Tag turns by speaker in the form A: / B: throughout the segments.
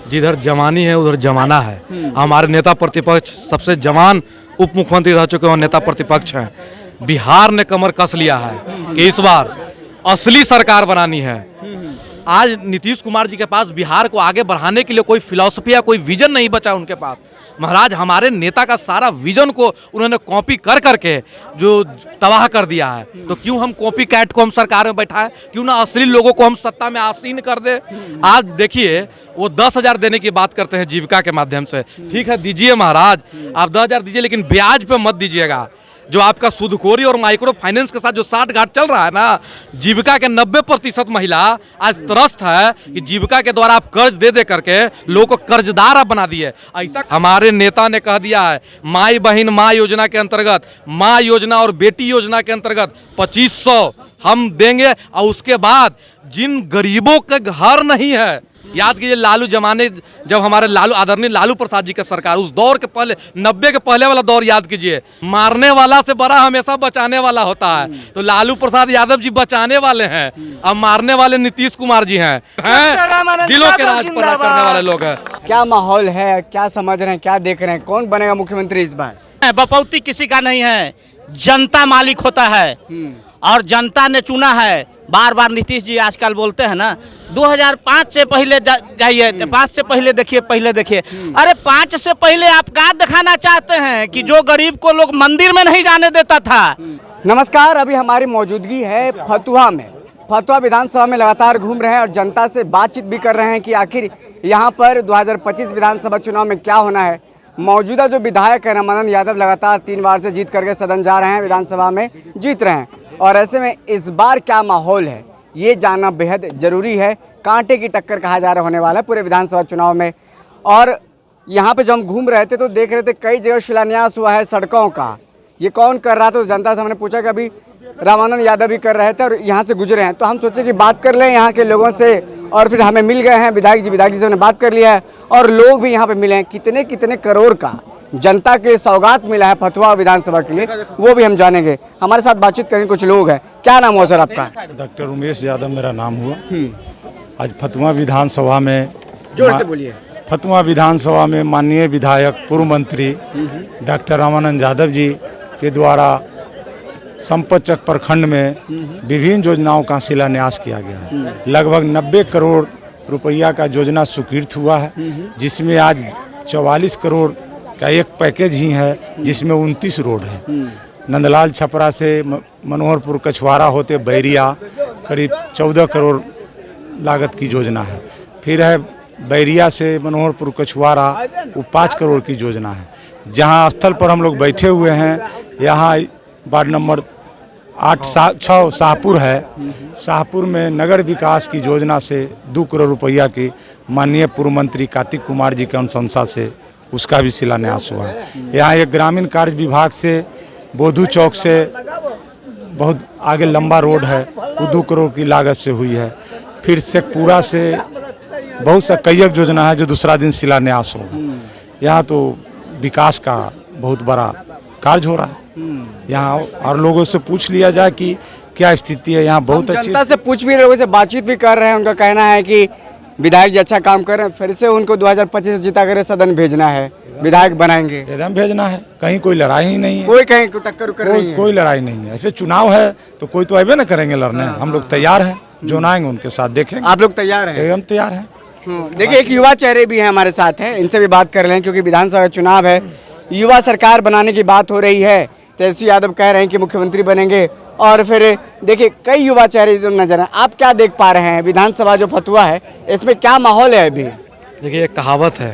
A: जिधर जवानी है उधर जमाना है। हमारे नेता प्रतिपक्ष सबसे जवान उप मुख्यमंत्री रह चुके हैं, नेता प्रतिपक्ष हैं। बिहार ने कमर कस लिया है कि इस बार असली सरकार बनानी है। आज नीतीश कुमार जी के पास बिहार को आगे बढ़ाने के लिए कोई फिलॉसफी या कोई विजन नहीं बचा उनके पास। महाराज, हमारे नेता का सारा विजन को उन्होंने कॉपी कर करके जो तबाह कर दिया है। तो क्यों हम कॉपी कैट को हम सरकार में बैठाएं? क्यों ना असली लोगों को हम सत्ता में आसीन कर दे। आज देखिए, वो 10,000 देने की बात करते हैं जीविका के माध्यम से। ठीक है, दीजिए महाराज, आप 10,000 दीजिए, लेकिन ब्याज पे मत दीजिएगा। जो आपका सुदखोरी और माइक्रो फाइनेंस के साथ जो साठगांठ चल रहा है ना, जीविका के 90% महिला आज त्रस्त है कि जीविका के द्वारा आप कर्ज दे दे करके लोगों को कर्जदार आप बना दिए। ऐसा हमारे नेता ने कह दिया है, माई बहन माँ योजना के अंतर्गत, माँ योजना और बेटी योजना के अंतर्गत 2500 हम देंगे। और उसके बाद जिन गरीबों के घर नहीं है, याद कीजिए लालू जमाने, जब हमारे लालू आदरणीय लालू प्रसाद जी का सरकार, उस दौर के पहले 90 के पहले वाला दौर याद कीजिए। मारने वाला से बड़ा हमेशा बचाने वाला होता है। तो लालू प्रसाद यादव जी बचाने वाले हैं, अब मारने वाले नीतीश कुमार जी हैं। दिलों के राज पर करने वाले लोग हैं।
B: क्या माहौल है, क्या समझ रहे हैं, क्या देख रहे हैं, कौन बनेगा मुख्यमंत्री इस बार?
C: बपौती किसी का नहीं है, जनता मालिक होता है और जनता ने चुना है। बार बार नीतीश जी आजकल बोलते हैं ना, 2005 से पहले जाइए, 5 से पहले देखिए, अरे 5 से पहले आप क्या दिखाना चाहते हैं कि जो गरीब को लोग मंदिर में नहीं जाने देता था।
B: नमस्कार, अभी हमारी मौजूदगी है फतुहा में। फतुहा विधानसभा में लगातार घूम रहे हैं और जनता से बातचीत भी कर रहे हैं कि आखिर यहाँ पर 2025 विधानसभा चुनाव में क्या होना है। मौजूदा जो विधायक है रामानंद यादव, लगातार 3 बार से जीत करके सदन जा रहे हैं, विधानसभा में जीत रहे हैं। और ऐसे में इस बार क्या माहौल है ये जानना बेहद ज़रूरी है। कांटे की टक्कर कहा जा रहा होने वाला है पूरे विधानसभा चुनाव में। और यहाँ पे जब हम घूम रहे थे तो देख रहे थे कई जगह शिलान्यास हुआ है सड़कों का। ये कौन कर रहा था? तो जनता से हमने पूछा कि अभी रामानंद यादव भी कर रहे थे और यहाँ से गुजरे हैं। तो हम सोचे कि बात कर लें यहाँ के लोगों से, और फिर हमें मिल गए हैं विधायक जी से हमने बात कर लिया है और लोग भी यहाँ पे मिले हैं। कितने कितने करोड़ का जनता के सौगात मिला है फतुहा विधानसभा के लिए, वो भी हम जानेंगे। हमारे साथ बातचीत करेंगे कुछ लोग हैं। क्या नाम हुआ सर आपका?
D: डॉक्टर उमेश यादव मेरा नाम हुआ। आज फतुहा विधानसभा में,
B: जोर से बोलिए।
D: फतुहा विधानसभा में माननीय विधायक पूर्व मंत्री डॉक्टर रामानंद यादव जी के द्वारा संपतचक प्रखंड में विभिन्न योजनाओं का शिलान्यास किया गया है। लगभग 90 करोड़ रुपया का योजना स्वीकृत हुआ है, जिसमें आज 44 करोड़ का एक पैकेज ही है, जिसमें 29 रोड है। नंदलाल छपरा से मनोहरपुर कछवारा होते बैरिया करीब 14 करोड़ लागत की योजना है। फिर है बैरिया से मनोहरपुर कछवारा, वो 5 करोड़ की योजना है। जहां स्थल पर हम लोग बैठे हुए हैं, यहाँ वार्ड नंबर 6 शाहपुर है। शाहपुर में नगर विकास की योजना से 2 करोड़ रुपया की माननीय पूर्व मंत्री कार्तिक कुमार जी के अनुशंसा से उसका भी शिलान्यास हुआ है। यहाँ एक ग्रामीण कार्य विभाग से बोधू चौक से बहुत आगे लंबा रोड है, वो 2 करोड़ की लागत से हुई है। फिर शेखपुरा से बहुत सा कई योजना है जो दूसरा दिन शिलान्यास होगा। यहाँ तो विकास का बहुत बड़ा कार्य हो रहा है। यहाँ और लोगों से पूछ लिया जाए कि क्या स्थिति है यहाँ। बहुत अच्छी
B: जनता से पूछ भी, लोगों से बातचीत भी कर रहे हैं। उनका कहना है कि विधायक जी अच्छा काम कर रहे हैं, फिर से उनको 2025 जीता कर सदन भेजना है, विधायक बनाएंगे।
D: एकदम भेजना है, कहीं कोई लड़ाई ही नहीं है,
B: कोई कहीं को टक्कर कर रही है,
D: कोई लड़ाई नहीं है। ऐसे चुनाव है तो कोई तो अबे ना करेंगे लड़ने। हम लोग तैयार हैं, जो ना आएंगे उनके साथ देखेंगे।
B: आप लोग तैयार हैं?
D: एकदम तैयार हैं।
B: देखिए, एक युवा चेहरे भी हैं हमारे साथ हैं, इनसे भी बात कर रहे हैं क्योंकि विधानसभा चुनाव है, युवा सरकार बनाने की बात हो रही है। तेजस्वी यादव कह रहे हैं कि मुख्यमंत्री बनेंगे। और फिर देखिए कई युवा चेहरे नजर हैं। आप क्या देख पा रहे हैं विधानसभा जो फतुहा है, इसमें क्या माहौल है अभी?
A: देखिए, एक कहावत है,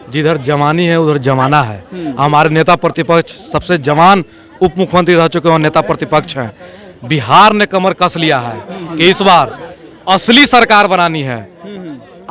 A: जिधर जवानी है उधर जमाना है। हमारे नेता प्रतिपक्ष सबसे जवान उप मुख्यमंत्री रह चुके हैं, नेता प्रतिपक्ष हैं। बिहार ने कमर कस लिया है कि इस बार असली सरकार बनानी है।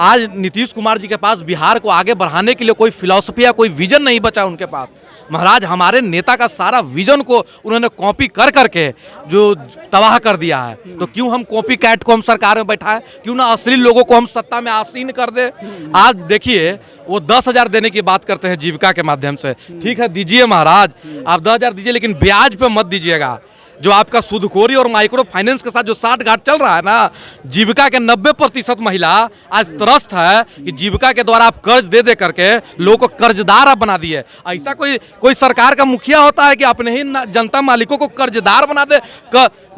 A: आज नीतीश कुमार जी के पास बिहार को आगे बढ़ाने के लिए कोई फिलॉसफी या कोई विजन नहीं बचा उनके पास। महाराज, हमारे नेता का सारा विजन को उन्होंने कॉपी कर करके जो तबाह कर दिया है। तो क्यों हम कॉपी कैट को हम सरकार में बैठाएं? क्यों ना असली लोगों को हम सत्ता में आसीन कर दे। आज देखिए, वो 10,000 देने की बात करते हैं जीविका के माध्यम से। ठीक है, दीजिए महाराज, आप 10,000 दीजिए, लेकिन ब्याज पे मत दीजिएगा। जो आपका सूदखोरी और माइक्रो फाइनेंस के साथ जो साठ घाट चल रहा है ना, जीविका के 90% महिला आज त्रस्त है कि जीविका के द्वारा आप कर्ज दे दे करके लोगों को कर्जदार आप बना दिए। ऐसा कोई सरकार का मुखिया होता है कि अपने ही जनता मालिकों को कर्जदार बना दे?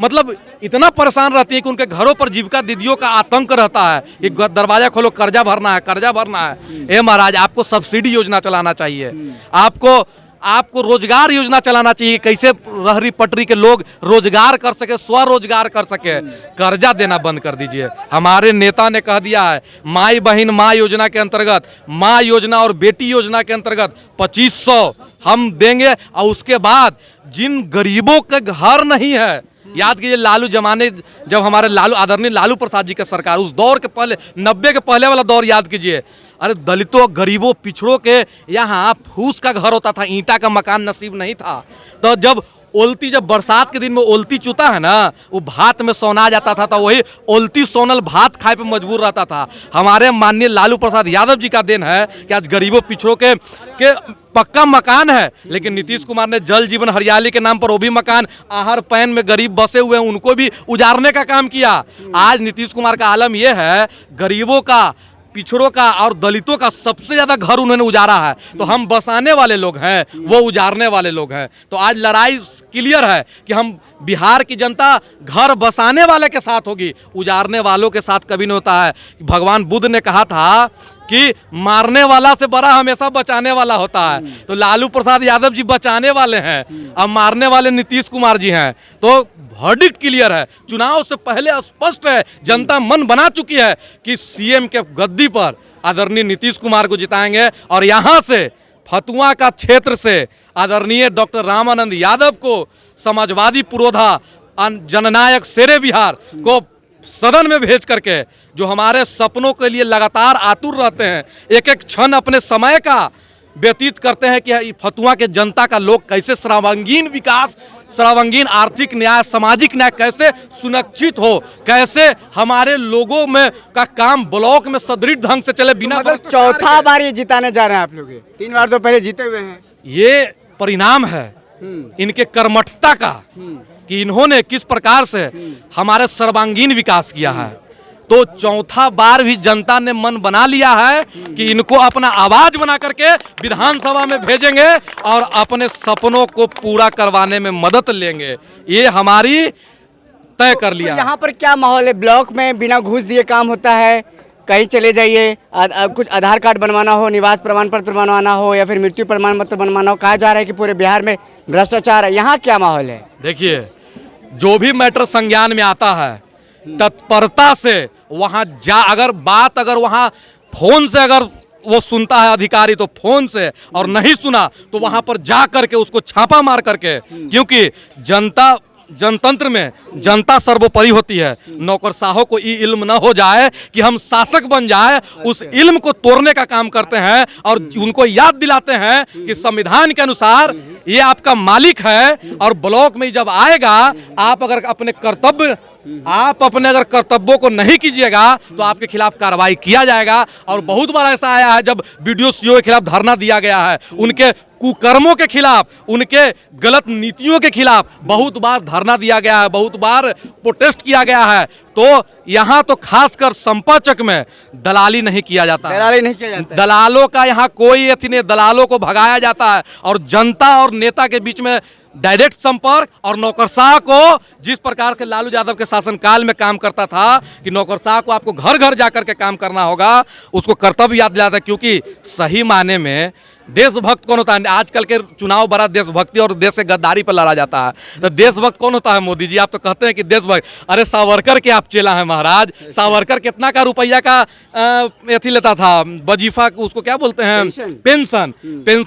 A: मतलब इतना परेशान रहती है कि उनके घरों पर जीविका दीदियों का आतंक रहता है कि दरवाजा खोलो, कर्जा भरना है, कर्जा भरना है। ए महाराज, आपको सब्सिडी योजना चलाना चाहिए, आपको रोजगार योजना चलाना चाहिए, कैसे रहरी पटरी के लोग रोजगार कर सके, स्वरोजगार कर सके। कर्जा देना बंद कर दीजिए। हमारे नेता ने कह दिया है माई बहन माँ योजना के अंतर्गत, माँ योजना और बेटी योजना के अंतर्गत 2500 हम देंगे, और उसके बाद जिन गरीबों के घर नहीं है, याद कीजिए लालू जमाने, जब हमारे आदरणीय लालू प्रसाद जी का सरकार, उस दौर के पहले 90 के पहले वाला दौर याद कीजिए। अरे दलितों, गरीबों, पिछड़ों के यहाँ फूस का घर होता था, ईंटा का मकान नसीब नहीं था। तो जब बरसात के दिन में ओलती चुता है ना, वो भात में सोना जाता था, तो वही ओलती सोनल भात खाए पे मजबूर रहता था। हमारे माननीय लालू प्रसाद यादव जी का दिन है कि आज गरीबों पिछड़ों के पक्का मकान है, लेकिन नीतीश कुमार ने जल जीवन हरियाली के नाम पर वो भी मकान आहर पैन में गरीब बसे हुए हैं उनको भी उजाड़ने का काम किया। आज नीतीश कुमार का आलम यह है, गरीबों का, पिछड़ों का और दलितों का सबसे ज्यादा घर उन्होंने उजाड़ा है। तो हम बसाने वाले लोग हैं, वो उजाड़ने वाले लोग हैं। तो आज लड़ाई क्लियर है कि हम बिहार की जनता घर बसाने वाले के साथ होगी, उजाड़ने वालों के साथ कभी नहीं होता है। भगवान बुद्ध ने कहा था कि मारने वाला से बड़ा हमेशा बचाने वाला होता है। तो लालू प्रसाद यादव जी बचाने वाले हैं, अब मारने वाले नीतीश कुमार जी हैं। तो वर्डिक्ट क्लियर है, चुनाव से पहले स्पष्ट है, जनता मन बना चुकी है कि सीएम के गद्दी पर आदरणीय नीतीश कुमार को जिताएंगे, और यहाँ से फतुआ का क्षेत्र से आदरणीय डॉक्टर रामानंद यादव को, समाजवादी पुरोधा जननायक शेरे बिहार को सदन में भेज करके, जो हमारे सपनों के लिए लगातार आतुर रहते हैं, एक एक क्षण अपने समय का व्यतीत करते हैं कि फतुआ के जनता का लोग कैसे सर्वांगीण विकास, सर्वांगीण आर्थिक न्याय, सामाजिक न्याय कैसे सुनिश्चित हो, कैसे हमारे लोगों में का काम ब्लॉक में सदृढ़ ढंग से चले बिना।
B: मतलब चौथा बार ये जिताने जा रहे हैं आप लोग, 3 बार तो पहले जीते हुए हैं।
A: ये परिणाम है इनके कर्मठता का कि इन्होंने किस प्रकार से हमारे सर्वांगीण विकास किया है। तो चौथा बार भी जनता ने मन बना लिया है कि इनको अपना आवाज बना करके विधानसभा में भेजेंगे और अपने सपनों को पूरा करवाने में मदद लेंगे। ये हमारी तय कर लिया।
B: तो यहाँ पर क्या माहौल है? ब्लॉक में बिना घूस दिए काम होता है, कहीं चले जाइए, कुछ आधार कार्ड बनवाना हो, निवास प्रमाण पत्र बनवाना हो, या फिर मृत्यु प्रमाण पत्र बनवाना हो, कहा जा रहा है कि पूरे बिहार में भ्रष्टाचार है। यहाँ क्या माहौल है?
A: देखिए, जो भी मैटर संज्ञान में आता है तत्परता से वहां अगर वहां फोन से अगर वो सुनता है अधिकारी तो फोन से, और नहीं सुना तो वहां पर जा करके उसको छापा मार करके, क्योंकि जनतंत्र में जनता सर्वोपरि होती है। नौकरशाहों को ये इल्म न हो जाए कि हम शासक बन जाए, उस इल्म को तोड़ने का काम करते हैं और उनको याद दिलाते हैं कि संविधान के अनुसार ये आपका मालिक है, और ब्लॉक में जब आएगा आप अगर अपने कर्तव्यों को नहीं कीजिएगा तो आपके खिलाफ कार्रवाई किया जाएगा। और बहुत बार ऐसा आया है जब बीडीओ सीओ के खिलाफ धरना दिया गया है, उनके कुकर्मों के खिलाफ, उनके गलत नीतियों के खिलाफ बहुत बार धरना दिया गया है, बहुत बार प्रोटेस्ट किया गया है। तो यहाँ तो खासकर संपाचक में दलाली नहीं किया जाता,
B: दलाली नहीं किया जाता,
A: दलालों का यहाँ कोई अथी नहीं, दलालों को भगाया जाता है। और जनता और नेता के बीच में डायरेक्ट संपर्क, और नौकरशाह को जिस प्रकार से लालू यादव के शासनकाल में काम करता था कि नौकरशाह को आपको घर घर जाकर के काम करना होगा, उसको कर्तव्य याद दिलाता है। क्योंकि सही माने में देशभक्त कौन होता है? आजकल के चुनाव बड़ा देशभक्ति और देश से गद्दारी पर लड़ा जाता है। तो देशभक्त कौन होता है? मोदी जी। आप तो कहते हैं कि देशभक्त, अरे सावरकर के आप चेला हैं महाराज। सावरकर कितना का रुपया का एथी लेता था, वजीफा, उसको क्या बोलते हैं, पेंशन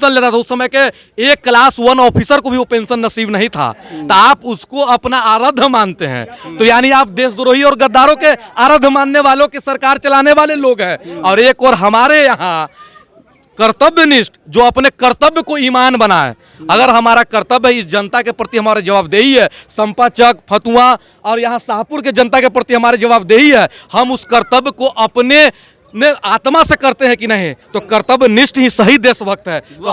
A: लेता था। उस समय के एक क्लास 1 ऑफिसर को भी वो पेंशन नसीब नहीं था। तो आप उसको अपना आराध्य मानते हैं, तो यानी आप देशद्रोही और गद्दारों के आराध्य मानने वालों की सरकार चलाने वाले लोग हैं। और एक और हमारे यहाँ कर्तव्यनिष्ठ, जो अपने कर्तव्य को ईमान बनाए। अगर हमारा कर्तव्य है इस जनता के प्रति हमारी जवाबदेही है, संपाचक, फतुआ और यहाँ शाहपुर के जनता के प्रति हमारी जवाबदेही है, हम उस कर्तव्य को अपने अपने आत्मा से करते हैं कि नहीं, तो कर्तव्य निष्ठ ही सही देशभक्त है। तो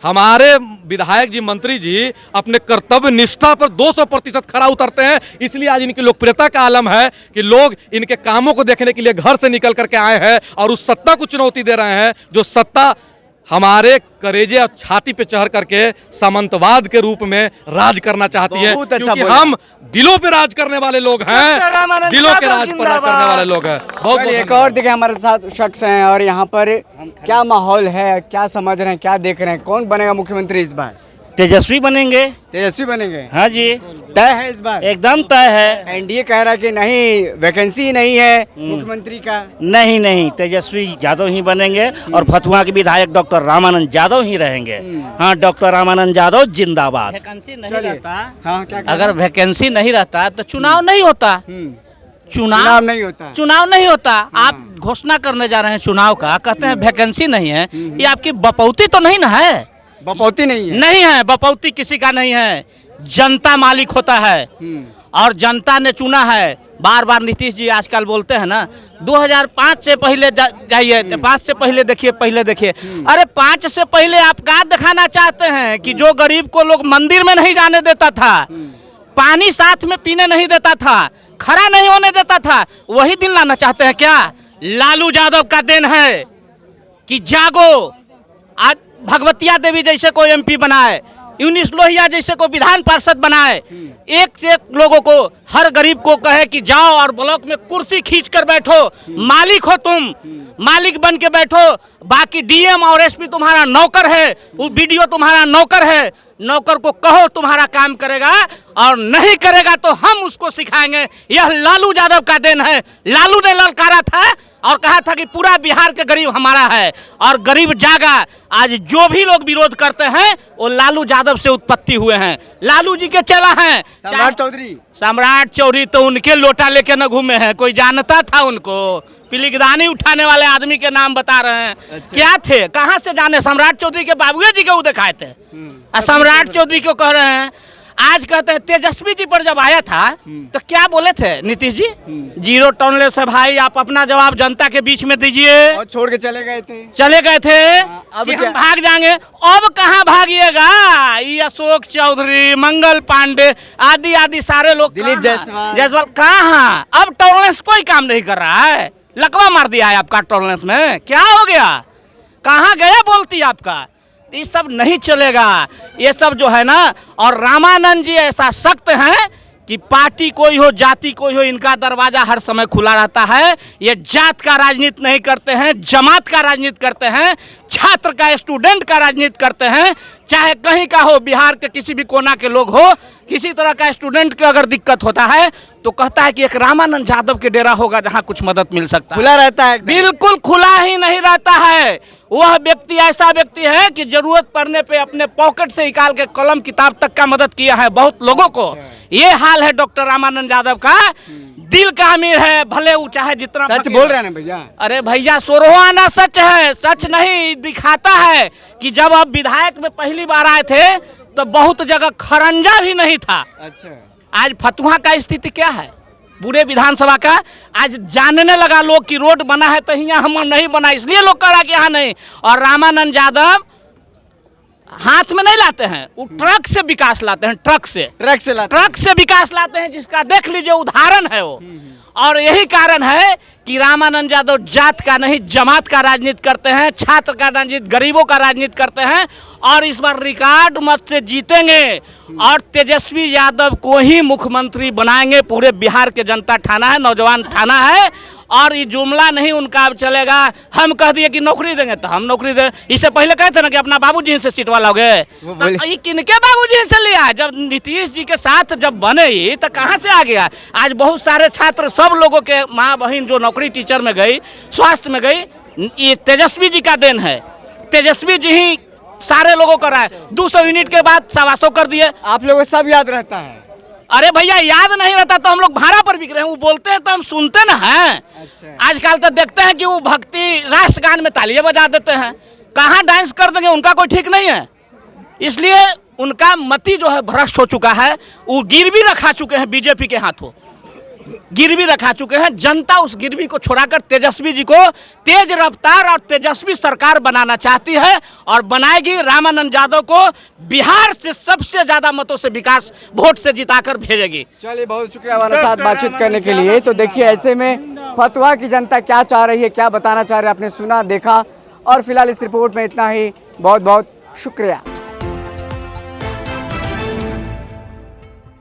A: हमारे विधायक जी, मंत्री जी अपने कर्तव्य निष्ठा पर 200% खरा उतरते हैं। इसलिए आज इनकी लोकप्रियता का आलम है कि लोग इनके कामों को देखने के लिए घर से निकल करके आए हैं और उस सत्ता को चुनौती दे रहे हैं जो सत्ता हमारे करेजे और छाती पे चढ़ करके सामंतवाद के रूप में राज करना चाहती है।
B: बहुत अच्छा
A: क्योंकि हम दिलों पे राज करने वाले लोग हैं, दिलों के राज पर राज करने वाले लोग हैं। बहुत
B: चलिए, एक और देखिए हमारे साथ शख्स हैं और यहाँ पर क्या माहौल है, क्या समझ रहे हैं, क्या देख रहे हैं, कौन बनेगा मुख्यमंत्री इस बार?
C: तेजस्वी बनेंगे।
B: तेजस्वी बनेंगे?
C: हाँ जी,
B: तय है इस बार?
C: एकदम तय है।
B: एनडीए कह रहा है कि नहीं, वैकेंसी नहीं है मुख्यमंत्री का।
C: नहीं नहीं, तेजस्वी यादव ही बनेंगे और फतुहा के विधायक डॉक्टर रामानंद यादव ही रहेंगे। हाँ, डॉक्टर रामानंद यादव जिंदाबाद। वैकेंसी नहीं रहता,
B: हाँ, क्या
C: अगर वैकेंसी नहीं रहता तो चुनाव नहीं होता।
B: चुनाव नहीं होता।
C: चुनाव नहीं होता। आप घोषणा करने जा रहे हैं चुनाव का, कहते हैं वैकेंसी नहीं है। ये आपकी बपौती तो नहीं ना है?
B: बपौती नहीं है?
C: नहीं है, बपौती किसी का नहीं है। जनता मालिक होता है और जनता ने चुना है। बार बार नीतीश जी आजकल बोलते हैं ना, 2005 से पहले जाइए, 5 से पहले देखिए, पहले देखिए। अरे 5 से पहले आप क्या दिखाना चाहते हैं कि जो गरीब को लोग मंदिर में नहीं जाने देता था, पानी साथ में पीने नहीं देता था, खड़ा नहीं होने देता था, वही दिन लाना चाहते हैं क्या? लालू यादव का देन है कि जागो, आज भगवतिया देवी जैसे को एमपी बनाए, यूनिस लोहिया जैसे को विधान पार्षद बनाए, एक से एक लोगों को, हर गरीब को कहे कि जाओ और ब्लॉक में कुर्सी खींच कर बैठो, मालिक हो तुम, मालिक बन के बैठो। बाकी डीएम और एसपी तुम्हारा नौकर है, वो बीडीओ तुम्हारा नौकर है। नौकर को कहो तुम्हारा काम करेगा, और नहीं करेगा तो हम उसको सिखाएंगे। यह लालू यादव का देन है। लालू ने ललकारा था और कहा था कि पूरा बिहार के गरीब हमारा है, और गरीब जागा। आज जो भी लोग विरोध करते हैं वो लालू यादव से उत्पत्ति हुए हैं, लालू जी के चेला हैं। सम्राट चौधरी तो उनके लोटा लेके न घूमे हैं, कोई जानता था उनको? पिलीगदानी उठाने वाले आदमी के नाम बता रहे हैं। अच्छा। क्या थे, कहाँ से जाने? सम्राट चौधरी के बाबूजी जी को दिखाए थे, सम्राट चौधरी को कह रहे हैं। आज कहते हैं तेजस्वी जी पर जब आया था तो क्या बोले थे नीतीश जी? 0 टर्नलेस है भाई, आप अपना जवाब जनता के बीच में दीजिए।
B: और छोड़ के चले गए थे।
C: अब हम भाग जाएंगे। अब कहाँ भागिएगा? ये अशोक चौधरी, मंगल पांडे आदि आदि सारे लोग,
B: दिलीप
C: जायसवाल कहाँ? अब टर्नलेस कोई काम नहीं कर रहा है। लकवा मार दिया है आपका टर्नलेस में। क्या हो गया? कहाँ गया बोलती आपका? ये सब नहीं चलेगा, ये सब जो है ना। और रामानंद जी ऐसा सख्त हैं कि पार्टी कोई हो, जाति कोई हो, इनका दरवाजा हर समय खुला रहता है। ये जात का राजनीति नहीं करते हैं, जमात का राजनीति करते हैं, छात्र का, स्टूडेंट का राजनीति करते हैं। चाहे कहीं का हो, बिहार के किसी भी कोना के लोग हो, किसी तरह का स्टूडेंट को अगर दिक्कत होता है तो कहता है कि एक रामानंद यादव के डेरा होगा जहां कुछ मदद मिल सकता है।
B: खुला रहता है?
C: बिल्कुल खुला ही नहीं रहता है। वह व्यक्ति ऐसा व्यक्ति है कि जरूरत पड़ने पे अपने पॉकेट से निकाल के कलम किताब तक का मदद किया है बहुत लोगों को। ये हाल है डॉक्टर रामानंद यादव का। दिल का अमीर है, भले वो चाहे जितना।
B: सच बोल रहे हैं भैया?
C: अरे भैया, सोरहो आना सच है, सच नहीं दिखाता है कि जब आप विधायक में पहली बार आए थे तो बहुत जगह खरंजा भी नहीं था।
B: अच्छा।
C: आज फतुहा का स्थिति क्या है पूरे विधानसभा का? आज जानने लगा लोग कि रोड बना है तो यहाँ हम नहीं बना, इसलिए लोग कह रहा कि यहाँ नहीं। और रामानंद यादव हाथ में नहीं लाते हैं, वो ट्रक से विकास लाते हैं, ट्रक से विकास लाते हैं, जिसका देख लीजिए उदाहरण है वो। और यही कारण है कि रामानंद यादव जात का नहीं, जमात का राजनीति करते हैं, छात्र का राजनीति, गरीबों का राजनीति करते हैं। और इस बार रिकॉर्ड मत से जीतेंगे और तेजस्वी यादव को ही मुख्यमंत्री बनाएंगे। पूरे बिहार के जनता ठाना है, नौजवान ठाना है। और ये जुमला नहीं उनका अब चलेगा। हम कह दिए कि नौकरी देंगे तो हम नौकरी दें। इससे पहले कहते ना कि अपना बाबूजी से सीट वाला हो गए, तो ये किनके बाबूजी से लिया? जब नीतीश जी के साथ जब बने ही तो कहाँ से आ गया? आज बहुत सारे छात्र, सब लोगों के माँ बहन जो नौकरी टीचर में गई, स्वास्थ्य में गई, ये तेजस्वी जी का देन है। तेजस्वी जी ही सारे लोगों को कराए। 200 यूनिट के बाद 125 कर दिए।
B: आप लोगों को सब याद रहता है?
C: अरे भैया, याद नहीं रहता तो हम लोग भाड़ा पर बिक रहे हैं। वो बोलते हैं तो हम सुनते ना हैं। अच्छा। आजकल तो देखते हैं कि वो भक्ति राष्ट्रगान में तालियां बजा देते हैं, कहाँ डांस कर देंगे, उनका कोई ठीक नहीं है। इसलिए उनका मति जो है भ्रष्ट हो चुका है। वो गिरवी रखा चुके हैं बीजेपी के हाथों। गिरवी रखा चुके हैं। जनता उस गिरवी को छोड़ाकर तेजस्वी जी को तेज रफ्तार और तेजस्वी सरकार बनाना चाहती है और बनाएगी। रामानंद यादव को बिहार से सबसे ज्यादा मतों से विकास वोट से जिताकर भेजेगी।
B: चलिए, बहुत शुक्रिया हमारे साथ बातचीत करने के लिए। तो देखिए, ऐसे में फतुहा की जनता क्या चाह रही है, क्या बताना चाह रही है, आपने सुना, देखा। और फिलहाल इस रिपोर्ट में इतना ही। बहुत बहुत शुक्रिया।